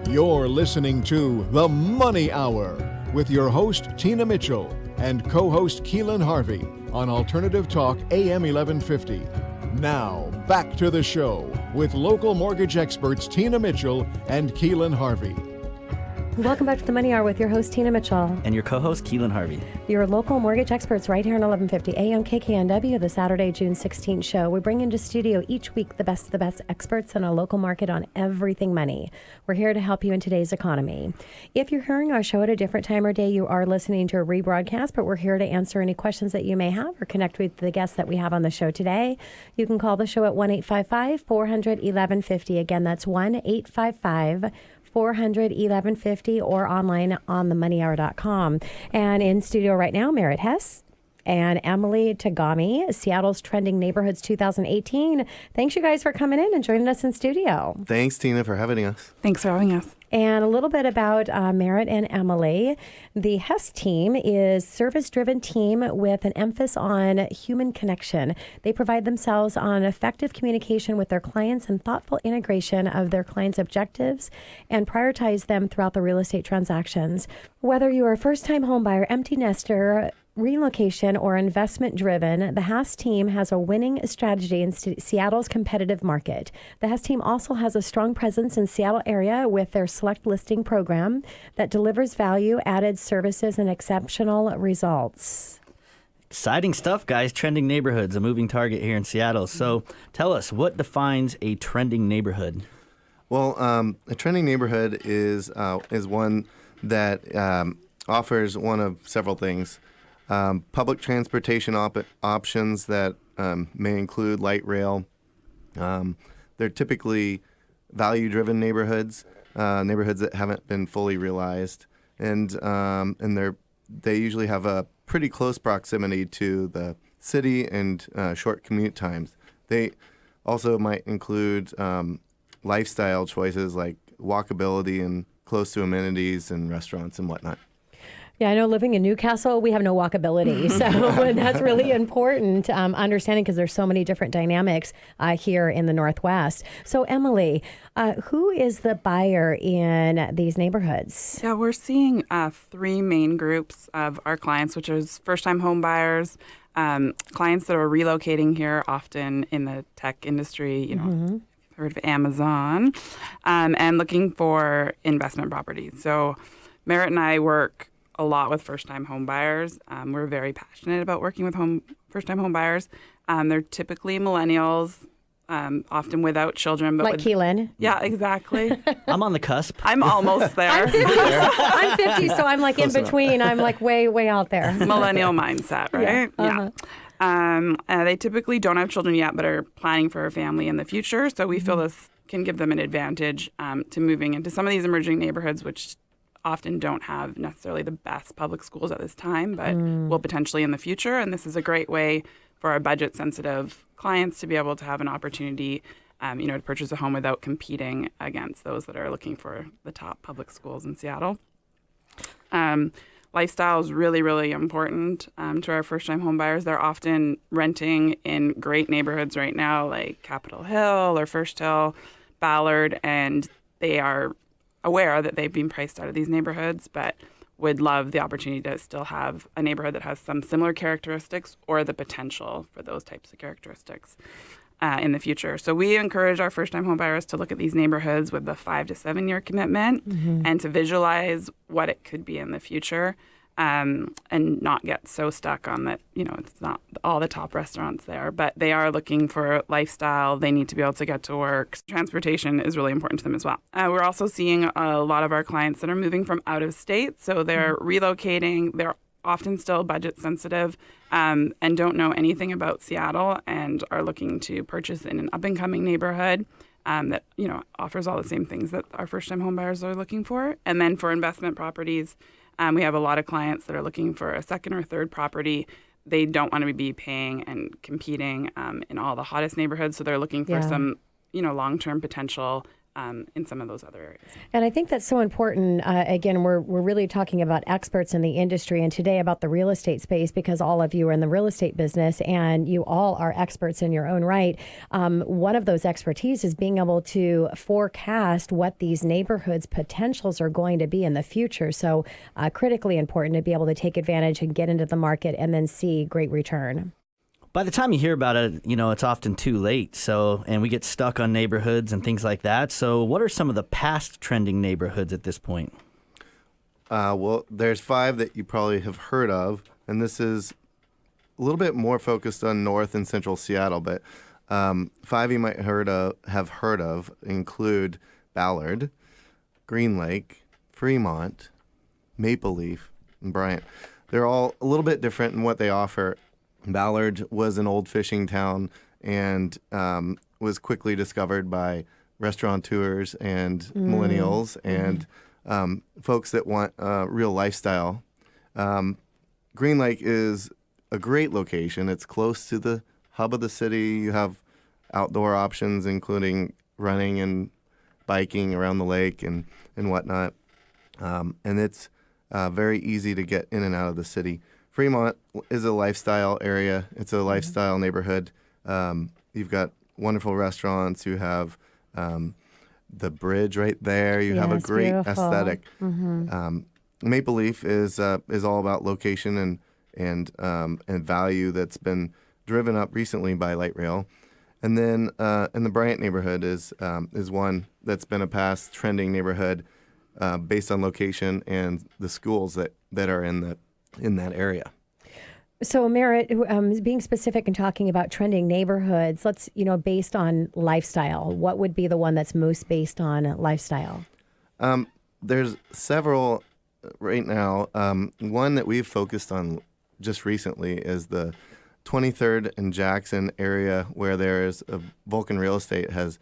You're listening to The Money Hour with your host, Tina Mitchell, and co-host Keelan Harvey on Alternative Talk AM 1150. Now, back to the show with local mortgage experts Tina Mitchell and Keelan Harvey. Welcome back to the Money Hour with your host, Tina Mitchell. And your co-host, Keelan Harvey. Your local mortgage experts right here on 1150 AM KKNW, the Saturday, June 16th show. We bring into studio each week the best of the best experts in a local market on everything money. We're here to help you in today's economy. If you're hearing our show at a different time or day, you are listening to a rebroadcast, but we're here to answer any questions that you may have or connect with the guests that we have on the show today. You can call the show at 1-855-400-1150. Again, that's 1-855-400-1150 or online on themoneyhour.com. And in studio right now, Merritt Hess and Emily Tagami, Seattle's Trending Neighborhoods 2018. Thanks, you guys, for coming in and joining us in studio. Thanks, Tina, for having us. Thanks for having us. And a little bit about Merritt and Emily. The Hess Team is service-driven team with an emphasis on human connection. They pride themselves on effective communication with their clients and thoughtful integration of their clients' objectives and prioritize them throughout the real estate transactions. Whether you are a first-time homebuyer, empty nester, relocation, or investment-driven, the Hess Team has a winning strategy in Seattle's competitive market. The Hess Team also has a strong presence in Seattle area with their select listing program that delivers value-added services and exceptional results. Exciting stuff, guys. Trending neighborhoods, a moving target here in Seattle. So tell us, what defines a trending neighborhood? Well, a trending neighborhood is one that offers one of several things. Public transportation options that may include light rail. They're typically value-driven neighborhoods, neighborhoods that haven't been fully realized, and they usually have a pretty close proximity to the city and short commute times. They also might include lifestyle choices like walkability and close to amenities and restaurants and whatnot. Yeah, I know living in Newcastle, we have no walkability. So that's really important understanding because there's so many different dynamics here in the Northwest. So Emily, who is the buyer in these neighborhoods? Yeah, we're seeing three main groups of our clients, which is first-time home buyers, clients that are relocating here, often in the tech industry, you know, heard of Amazon, and looking for investment properties. So Merritt and I work a lot with first-time home buyers. We're very passionate about working with first-time home buyers. They're typically millennials, often without children. But like Keelan. Yeah, exactly. I'm on the cusp. I'm almost there. I'm 50, so I'm like close in between. Enough. I'm like way out there. Millennial mindset, right? Yeah. They typically don't have children yet, but are planning for a family in the future. So we feel this can give them an advantage to moving into some of these emerging neighborhoods, which often don't have necessarily the best public schools at this time, but will potentially in the future. And this is a great way for our budget-sensitive clients to be able to have an opportunity, to purchase a home without competing against those that are looking for the top public schools in Seattle. Lifestyle is really, really important to our first-time home buyers. They're often renting in great neighborhoods right now, like Capitol Hill or First Hill, Ballard, and they are aware that they've been priced out of these neighborhoods, but would love the opportunity to still have a neighborhood that has some similar characteristics or the potential for those types of characteristics in the future. So we encourage our first-time home buyers to look at these neighborhoods with the 5 to 7 year commitment and to visualize what it could be in the future. And not get so stuck on that, it's not all the top restaurants there, but they are looking for lifestyle. They need to be able to get to work. Transportation is really important to them as well. We're also seeing a lot of our clients that are moving from out of state. So they're relocating. They're often still budget sensitive and don't know anything about Seattle and are looking to purchase in an up-and-coming neighborhood that, offers all the same things that our first-time home buyers are looking for. And then for investment properties, we have a lot of clients that are looking for a second or third property. They don't want to be paying and competing in all the hottest neighborhoods, so they're looking for some, long-term potential in some of those other areas. And I think that's so important. Again, we're really talking about experts in the industry and today about the real estate space because all of you are in the real estate business and you all are experts in your own right. One of those expertise is being able to forecast what these neighborhoods' potentials are going to be in the future. So critically important to be able to take advantage and get into the market and then see great return. By the time you hear about it, it's often too late. So, and we get stuck on neighborhoods and things like that. So what are some of the past trending neighborhoods at this point? Well, there's 5 that you probably have heard of, and this is a little bit more focused on North and Central Seattle, but 5 you might have heard of include Ballard, Green Lake, Fremont, Maple Leaf, and Bryant. They're all a little bit different in what they offer. Ballard was an old fishing town and was quickly discovered by restaurateurs and millennials and folks that want real lifestyle. Green Lake is a great location. It's close to the hub of the city. You have outdoor options, including running and biking around the lake and whatnot. And it's very easy to get in and out of the city. Fremont is a lifestyle area. It's a lifestyle neighborhood. You've got wonderful restaurants. You have the bridge right there. You have a great aesthetic. Maple Leaf is all about location and value that's been driven up recently by light rail. And then in the Bryant neighborhood is one that's been a past trending neighborhood based on location and the schools that are in that area. So Merritt, being specific and talking about trending neighborhoods, let's, based on lifestyle, what would be the one that's most based on lifestyle? There's several right now. One that we've focused on just recently is the 23rd and Jackson area where there's Vulcan Real Estate has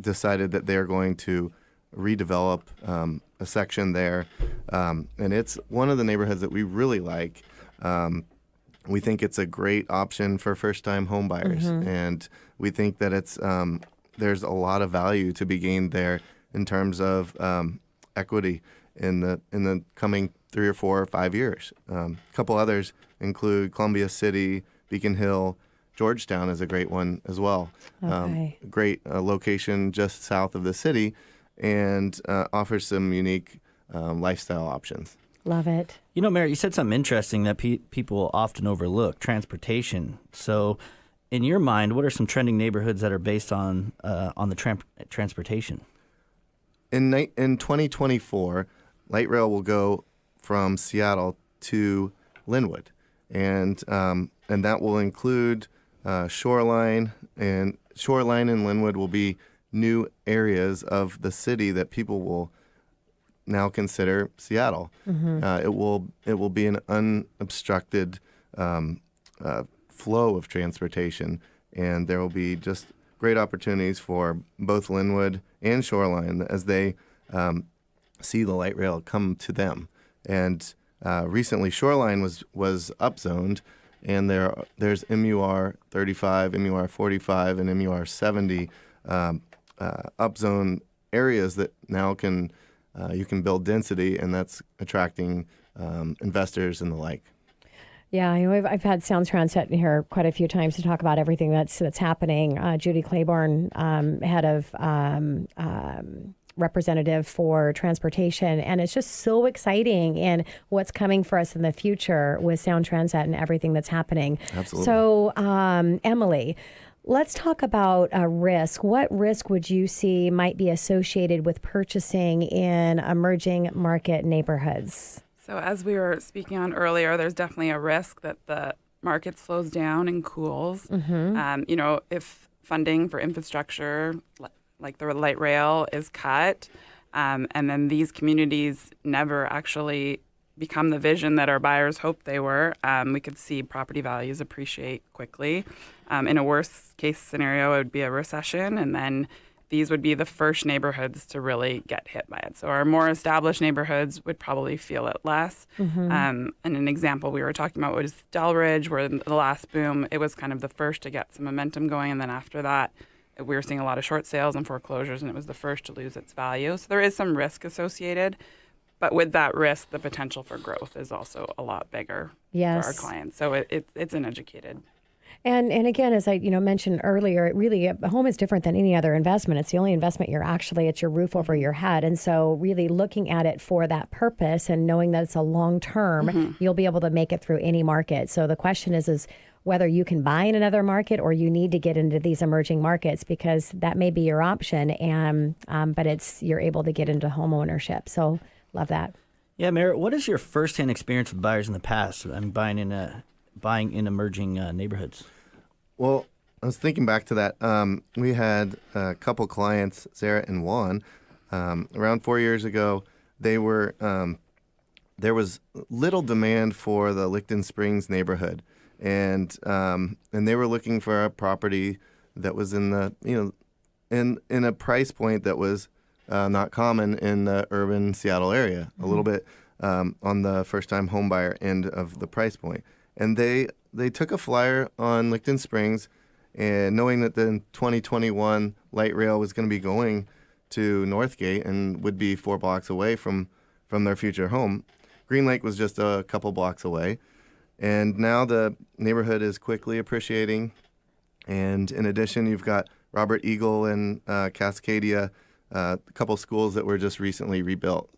decided that they're going to redevelop a section there. And it's one of the neighborhoods that we really like. We think it's a great option for first-time home buyers, and we think that it's there's a lot of value to be gained there in terms of equity in the coming 3 or 4 or 5 years. A couple others include Columbia City, Beacon Hill, Georgetown is a great one as well. Okay. Great location just south of the city, and offers some unique lifestyle options. Love it. Merritt, you said something interesting that people often overlook, transportation. So in your mind, what are some trending neighborhoods that are based on the transportation? In 2024, light rail will go from Seattle to Linwood, and that will include Shoreline, and Shoreline and Linwood will be new areas of the city that people will now consider Seattle. It will be an unobstructed flow of transportation, and there will be just great opportunities for both Linwood and Shoreline as they see the light rail come to them. And recently, Shoreline was upzoned, and there's MUR 35, MUR 45, and MUR 70 upzone areas that now you can build density, and that's attracting investors and the like. Yeah, I've had Sound Transit in here quite a few times to talk about everything that's happening. Judy Claiborne, head of representative for transportation, and it's just so exciting in what's coming for us in the future with Sound Transit and everything that's happening. Absolutely. So, Emily, let's talk about risk. What risk would you see might be associated with purchasing in emerging market neighborhoods? So as we were speaking on earlier, there's definitely a risk that the market slows down and cools. If funding for infrastructure, like the light rail, is cut, and then these communities never actually become the vision that our buyers hoped they were, we could see property values appreciate quickly. In a worst case scenario, it would be a recession, and then these would be the first neighborhoods to really get hit by it. So our more established neighborhoods would probably feel it less. And an example we were talking about was Delridge, where the last boom, it was kind of the first to get some momentum going, and then after that, we were seeing a lot of short sales and foreclosures, and it was the first to lose its value. So there is some risk associated. But with that risk, the potential for growth is also a lot bigger for our clients. So it's an educated. And again, as I mentioned earlier, a home is different than any other investment. It's the only investment it's your roof over your head. And so really looking at it for that purpose and knowing that it's a long term, you'll be able to make it through any market. So the question is whether you can buy in another market or you need to get into these emerging markets, because that may be your option. And but you're able to get into home ownership. So love that. Yeah, Merritt, what is your firsthand experience with buyers in the past? I'm buying in emerging neighborhoods. Well, I was thinking back to that. We had a couple clients, Sarah and Juan, around 4 years ago. They were there was little demand for the Licton Springs neighborhood, and they were looking for a property that was in the in a price point that was not common in the urban Seattle area, a little bit on the first-time homebuyer end of the price point. And they took a flyer on Licton Springs, and knowing that the 2021 light rail was going to be going to Northgate and would be 4 blocks away from their future home. Green Lake was just a couple blocks away. And now the neighborhood is quickly appreciating. And in addition, you've got Robert Eagle and Cascadia, a couple schools that were just recently rebuilt.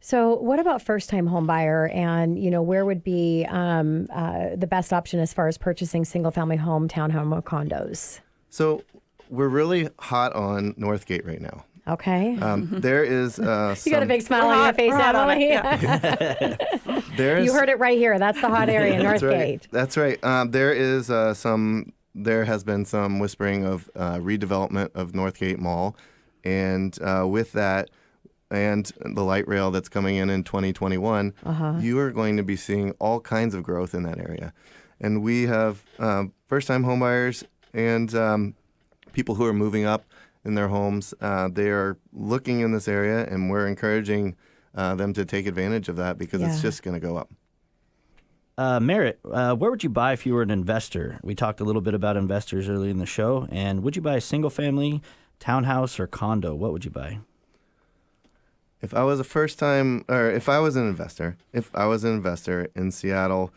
So what about first-time home buyer, and where would be the best option as far as purchasing single-family home, townhome, or condos? So we're really hot on Northgate right now. Okay. There is you got a big smile on your face, Emily. You heard it right here. That's the hot area, Northgate. That's right. There has been some whispering of redevelopment of Northgate Mall, and with that, and the light rail that's coming in 2021, you are going to be seeing all kinds of growth in that area. And we have first-time homebuyers and people who are moving up in their homes. They are looking in this area, and we're encouraging them to take advantage of that because it's just going to go up. Merritt, where would you buy if you were an investor? We talked a little bit about investors early in the show. And would you buy a single-family, townhouse, or condo? What would you buy? If I was if I was an investor in Seattle,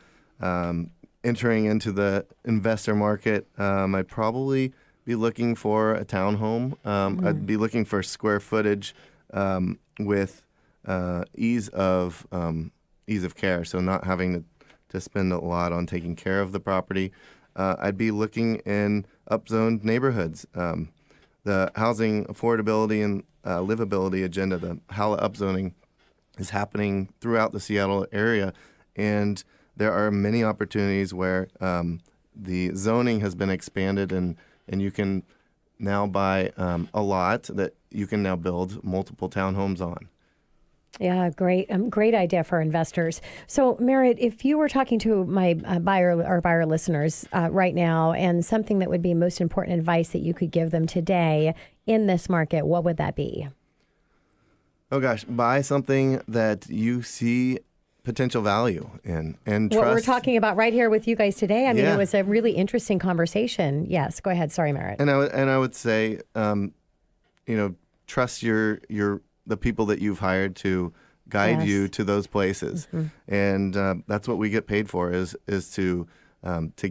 entering into the investor market, I'd probably be looking for a townhome. I'd be looking for square footage with ease of care, so not having to spend a lot on taking care of the property. I'd be looking in upzoned neighborhoods. The housing affordability and livability agenda, the HALA upzoning, is happening throughout the Seattle area, and there are many opportunities where the zoning has been expanded, and you can now buy a lot that you can now build multiple townhomes on. Yeah, great idea for investors. So, Merritt, if you were talking to my buyer listeners right now, and something that would be most important advice that you could give them today in this market, what would that be? Oh gosh, buy something that you see potential value in, and trust. What we're talking about right here with you guys today. I mean, it was a really interesting conversation. Yes, go ahead. Sorry, Merritt. And I would say, trust the people that you've hired to guide you to those places, and that's what we get paid for is to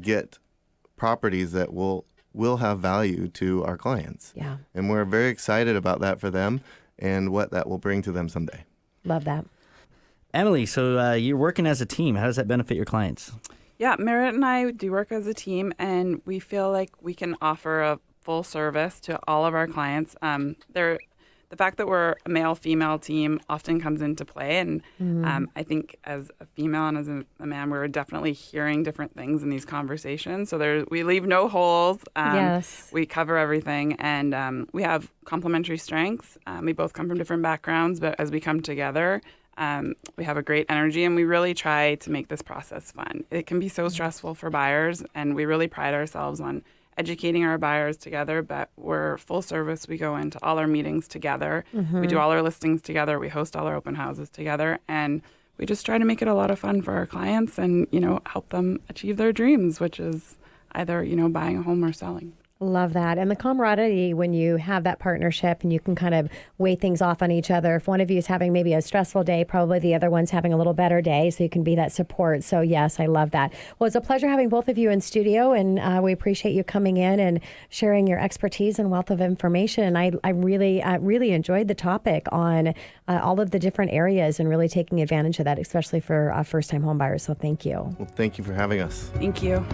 get properties that will have value to our clients. Yeah, and we're very excited about that for them and what that will bring to them someday. Love that. Emily, so you're working as a team. How does that benefit your clients? Yeah, Merritt and I do work as a team, and we feel like we can offer a full service to all of our clients. The fact that we're a male-female team often comes into play, and I think as a female and as a man, we're definitely hearing different things in these conversations. So we leave no holes. Yes. We cover everything, and we have complementary strengths. We both come from different backgrounds, but as we come together, we have a great energy, and we really try to make this process fun. It can be so stressful for buyers, and we really pride ourselves on educating our buyers together, but we're full service. We go into all our meetings together. We do all our listings together. We host all our open houses together, and we just try to make it a lot of fun for our clients and, help them achieve their dreams, which is either, buying a home or selling. Love that. And the camaraderie when you have that partnership and you can kind of weigh things off on each other. If one of you is having maybe a stressful day, probably the other one's having a little better day. So you can be that support. So yes, I love that. Well, it's a pleasure having both of you in studio, and we appreciate you coming in and sharing your expertise and wealth of information. And I really enjoyed the topic on all of the different areas and really taking advantage of that, especially for first-time home buyers. So thank you. Well, thank you for having us. Thank you.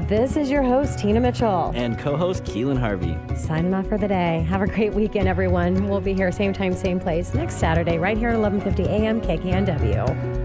This is your host, Tina Mitchell. And co-host Keelan Harvey. Signing off for the day. Have a great weekend, everyone. We'll be here same time, same place next Saturday, right here at 11:50 a.m. KKNW.